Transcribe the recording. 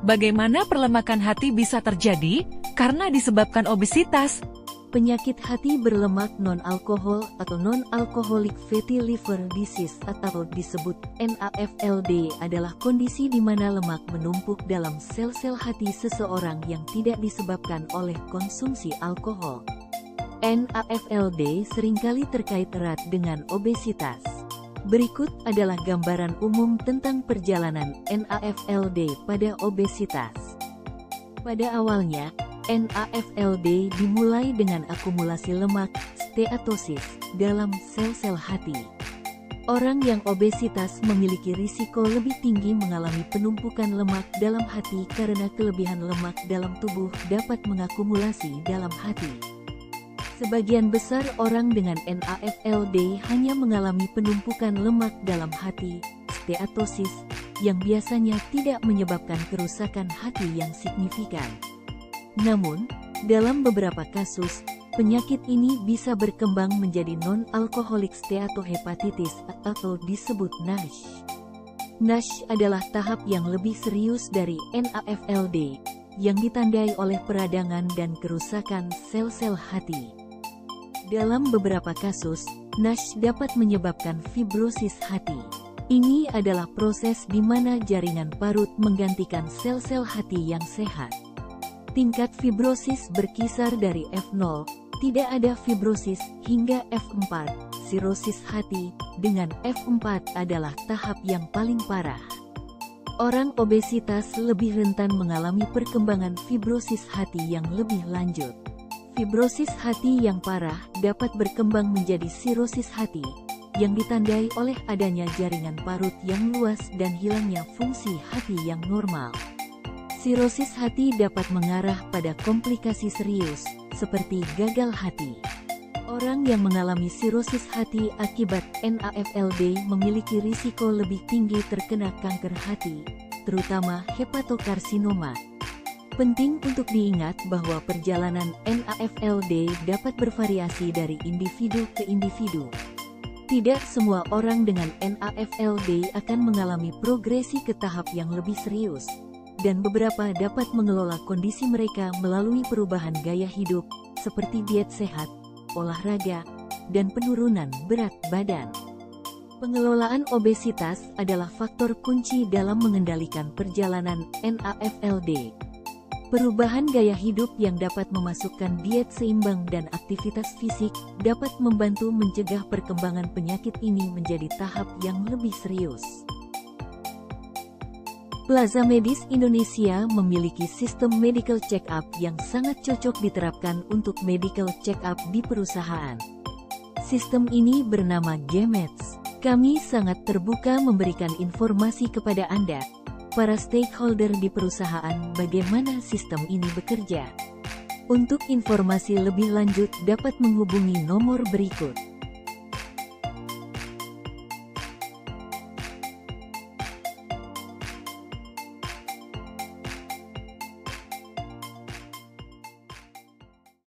Bagaimana perlemakan hati bisa terjadi? Karena disebabkan obesitas. Penyakit hati berlemak non-alkohol atau non-alcoholic fatty liver disease atau disebut NAFLD adalah kondisi di mana lemak menumpuk dalam sel-sel hati seseorang yang tidak disebabkan oleh konsumsi alkohol. NAFLD seringkali terkait erat dengan obesitas. Berikut adalah gambaran umum tentang perjalanan NAFLD pada obesitas. Pada awalnya, NAFLD dimulai dengan akumulasi lemak, steatosis, dalam sel-sel hati. Orang yang obesitas memiliki risiko lebih tinggi mengalami penumpukan lemak dalam hati karena kelebihan lemak dalam tubuh dapat mengakumulasi dalam hati. Sebagian besar orang dengan NAFLD hanya mengalami penumpukan lemak dalam hati, steatosis, yang biasanya tidak menyebabkan kerusakan hati yang signifikan. Namun, dalam beberapa kasus, penyakit ini bisa berkembang menjadi non-alcoholic steatohepatitis atau disebut NASH. NASH adalah tahap yang lebih serius dari NAFLD, yang ditandai oleh peradangan dan kerusakan sel-sel hati. Dalam beberapa kasus, NASH dapat menyebabkan fibrosis hati. Ini adalah proses di mana jaringan parut menggantikan sel-sel hati yang sehat. Tingkat fibrosis berkisar dari F0, tidak ada fibrosis, hingga F4, sirosis hati, dengan F4 adalah tahap yang paling parah. Orang obesitas lebih rentan mengalami perkembangan fibrosis hati yang lebih lanjut. Fibrosis hati yang parah dapat berkembang menjadi sirosis hati, yang ditandai oleh adanya jaringan parut yang luas dan hilangnya fungsi hati yang normal. Sirosis hati dapat mengarah pada komplikasi serius, seperti gagal hati. Orang yang mengalami sirosis hati akibat NAFLD memiliki risiko lebih tinggi terkena kanker hati, terutama hepatokarsinoma. Penting untuk diingat bahwa perjalanan NAFLD dapat bervariasi dari individu ke individu. Tidak semua orang dengan NAFLD akan mengalami progresi ke tahap yang lebih serius, dan beberapa dapat mengelola kondisi mereka melalui perubahan gaya hidup, seperti diet sehat, olahraga, dan penurunan berat badan. Pengelolaan obesitas adalah faktor kunci dalam mengendalikan perjalanan NAFLD. Perubahan gaya hidup yang dapat memasukkan diet seimbang dan aktivitas fisik dapat membantu mencegah perkembangan penyakit ini menjadi tahap yang lebih serius. Plaza Medis Indonesia memiliki sistem medical check-up yang sangat cocok diterapkan untuk medical check-up di perusahaan. Sistem ini bernama GMEDS. Kami sangat terbuka memberikan informasi kepada Anda, para stakeholder di perusahaan, bagaimana sistem ini bekerja. Untuk informasi lebih lanjut dapat menghubungi nomor berikut.